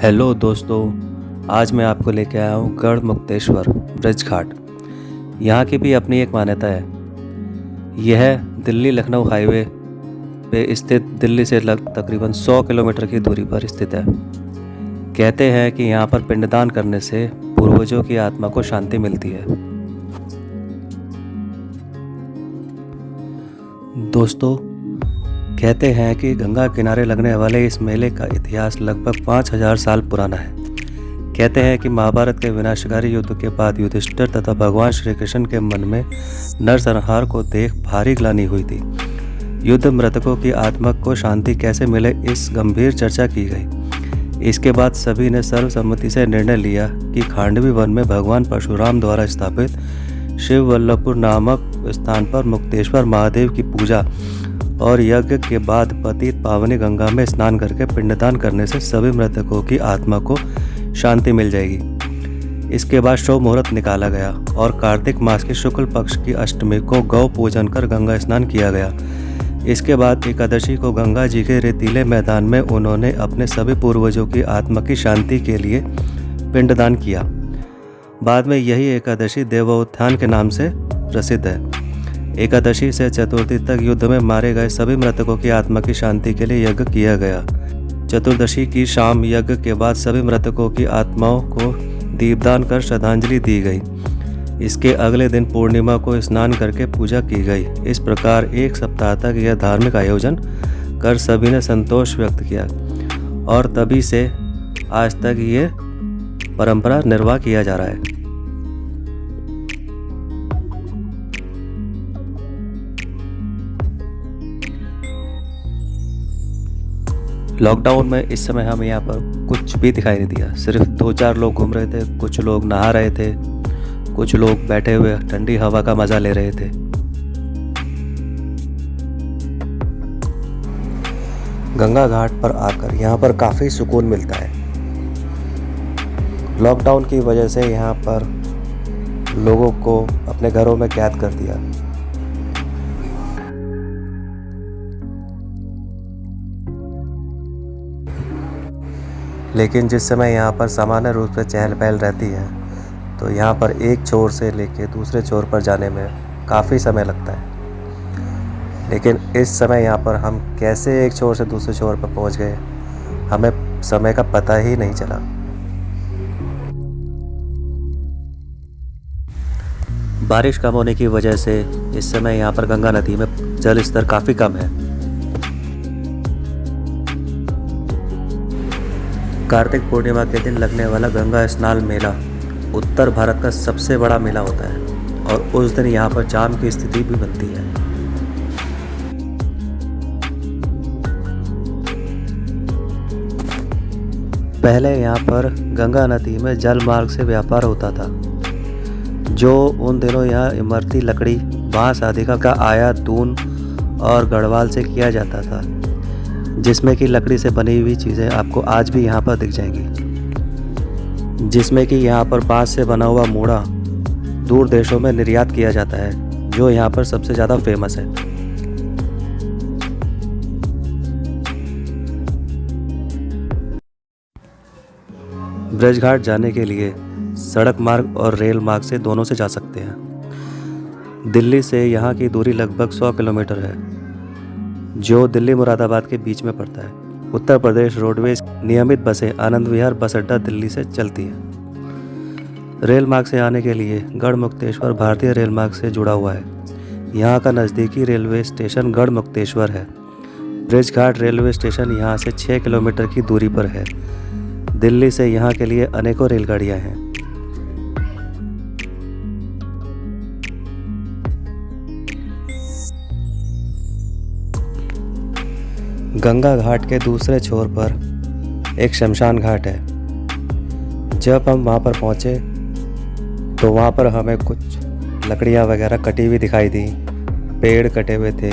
Hello दोस्तों, आज मैं आपको लेके आया हूँ गढ़ मुक्तेश्वर ब्रज घाट। यहाँ की भी अपनी एक मान्यता है। यह दिल्ली लखनऊ हाईवे पे स्थित दिल्ली से तकरीबन 100 किलोमीटर की दूरी पर स्थित है। कहते हैं कि यहाँ पर पिंडदान करने से पूर्वजों की आत्मा को शांति मिलती है। दोस्तों, कहते हैं कि गंगा किनारे लगने वाले इस मेले का इतिहास लगभग 5000 साल पुराना है। कहते हैं कि महाभारत के विनाशकारी युद्ध के बाद युधिष्ठिर तथा भगवान श्री कृष्ण के मन में नरसंहार को देख भारी ग्लानि हुई थी। युद्ध मृतकों की आत्मा को शांति कैसे मिले, इस गंभीर चर्चा की गई। इसके बाद सभी ने सर्वसम्मति से निर्णय लिया कि खांडवी वन में भगवान परशुराम द्वारा स्थापित शिव वल्लभपुर नामक स्थान पर मुक्तेश्वर महादेव की पूजा और यज्ञ के बाद पतित पावनी गंगा में स्नान करके पिंडदान करने से सभी मृतकों की आत्मा को शांति मिल जाएगी। इसके बाद शुभ मुहूर्त निकाला गया और कार्तिक मास के शुक्ल पक्ष की अष्टमी को गौ पूजन कर गंगा स्नान किया गया। इसके बाद एकादशी को गंगा जी के रेतीले मैदान में उन्होंने अपने सभी पूर्वजों की आत्मा की शांति के लिए पिंडदान किया। बाद में यही एकादशी देवोत्थान के नाम से प्रसिद्ध है। एकादशी से चतुर्थी तक युद्ध में मारे गए सभी मृतकों की आत्मा की शांति के लिए यज्ञ किया गया। चतुर्दशी की शाम यज्ञ के बाद सभी मृतकों की आत्माओं को दीपदान कर श्रद्धांजलि दी गई। इसके अगले दिन पूर्णिमा को स्नान करके पूजा की गई। इस प्रकार एक सप्ताह तक यह धार्मिक आयोजन कर सभी ने संतोष व्यक्त किया और तभी से आज तक ये परंपरा निर्वाह किया जा रहा है। लॉकडाउन में इस समय हमें यहाँ पर कुछ भी दिखाई नहीं दिया। सिर्फ 2-4 लोग घूम रहे थे, कुछ लोग नहा रहे थे, कुछ लोग बैठे हुए ठंडी हवा का मजा ले रहे थे। गंगा घाट पर आकर यहाँ पर काफ़ी सुकून मिलता है। लॉकडाउन की वजह से यहाँ पर लोगों को अपने घरों में कैद कर दिया। लेकिन जिस समय यहाँ पर सामान्य रूप से चहल पहल रहती है तो यहाँ पर एक छोर से लेकर दूसरे छोर पर जाने में काफ़ी समय लगता है। लेकिन इस समय यहाँ पर हम कैसे एक छोर से दूसरे छोर पर पहुँच गए, हमें समय का पता ही नहीं चला। बारिश कम होने की वजह से इस समय यहाँ पर गंगा नदी में जल स्तर काफ़ी कम है। कार्तिक पूर्णिमा के दिन लगने वाला गंगा स्नान मेला उत्तर भारत का सबसे बड़ा मेला होता है और उस दिन यहाँ पर जाम की स्थिति भी बनती है। पहले यहाँ पर गंगा नदी में जल मार्ग से व्यापार होता था, जो उन दिनों यहाँ इमारती लकड़ी, बांस आदि का आयात दून और गढ़वाल से किया जाता था, जिसमें कि लकड़ी से बनी हुई चीज़ें आपको आज भी यहाँ पर दिख जाएंगी। जिसमें कि यहाँ पर बांस से बना हुआ मूढ़ा दूर देशों में निर्यात किया जाता है, जो यहाँ पर सबसे ज़्यादा फेमस है। ब्रज घाट जाने के लिए सड़क मार्ग और रेल मार्ग से दोनों से जा सकते हैं। दिल्ली से यहाँ की दूरी लगभग 100 किलोमीटर है, जो दिल्ली मुरादाबाद के बीच में पड़ता है। उत्तर प्रदेश रोडवेज नियमित बसें आनंद विहार बस अड्डा दिल्ली से चलती हैं। रेल मार्ग से आने के लिए गढ़ मुक्तेश्वर भारतीय रेल मार्ग से जुड़ा हुआ है। यहाँ का नज़दीकी रेलवे स्टेशन गढ़ मुक्तेश्वर है। ब्रज घाट रेलवे स्टेशन यहाँ से 6 किलोमीटर की दूरी पर है। दिल्ली से यहाँ के लिए अनेकों रेलगाड़ियाँ हैं। गंगा घाट के दूसरे छोर पर एक शमशान घाट है। जब हम वहाँ पर पहुँचे तो वहाँ पर हमें कुछ लकड़ियाँ वगैरह कटी हुई दिखाई दी, पेड़ कटे हुए थे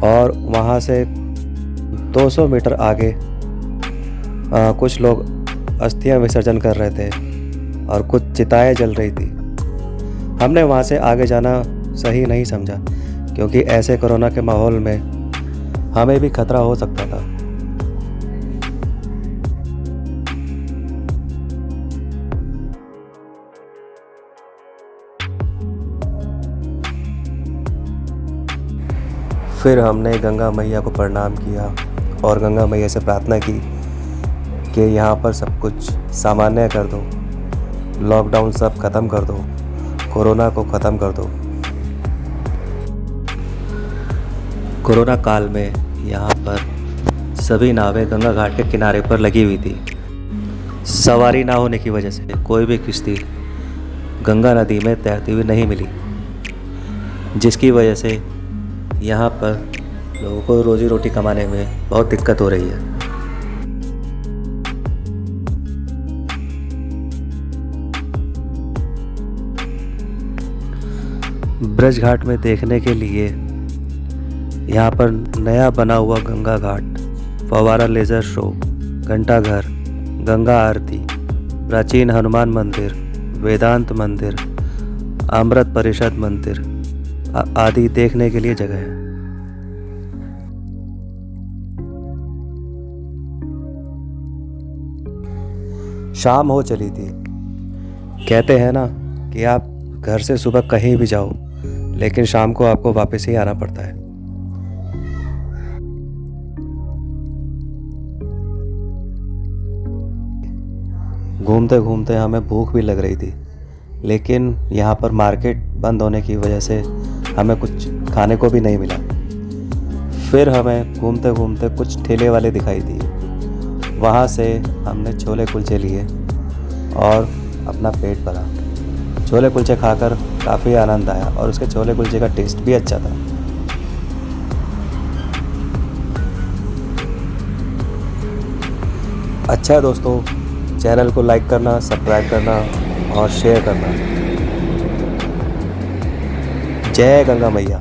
और वहाँ से 200 मीटर आगे कुछ लोग अस्थियाँ विसर्जन कर रहे थे और कुछ चिताएं जल रही थी। हमने वहाँ से आगे जाना सही नहीं समझा, क्योंकि ऐसे कोरोना के माहौल में हमें भी खतरा हो सकता था। फिर हमने गंगा मैया को प्रणाम किया और गंगा मैया से प्रार्थना की कि यहाँ पर सब कुछ सामान्य कर दो, लॉकडाउन सब ख़त्म कर दो, कोरोना को ख़त्म कर दो। कोरोना काल में यहाँ पर सभी नावें गंगा घाट के किनारे पर लगी हुई थी। सवारी ना होने की वजह से कोई भी किश्ती गंगा नदी में तैरती हुई नहीं मिली, जिसकी वजह से यहाँ पर लोगों को रोजी रोटी कमाने में बहुत दिक्कत हो रही है। ब्रज घाट में देखने के लिए यहाँ पर नया बना हुआ गंगा घाट, फव्वारा लेज़र शो, घंटाघर, गंगा आरती, प्राचीन हनुमान मंदिर, वेदांत मंदिर, अमृत परिषद मंदिर आदि देखने के लिए जगह है। शाम हो चली थी। कहते हैं ना कि आप घर से सुबह कहीं भी जाओ, लेकिन शाम को आपको वापस ही आना पड़ता है। घूमते घूमते हमें भूख भी लग रही थी, लेकिन यहाँ पर मार्केट बंद होने की वजह से हमें कुछ खाने को भी नहीं मिला। फिर हमें घूमते घूमते कुछ ठेले वाले दिखाई दिए। वहाँ से हमने छोले कुलचे लिए और अपना पेट भरा। छोले कुलचे खाकर काफ़ी आनंद आया और उसके छोले कुलचे का टेस्ट भी अच्छा था। अच्छा दोस्तों, चैनल को लाइक करना, सब्सक्राइब करना और शेयर करना। जय गंगा मैया।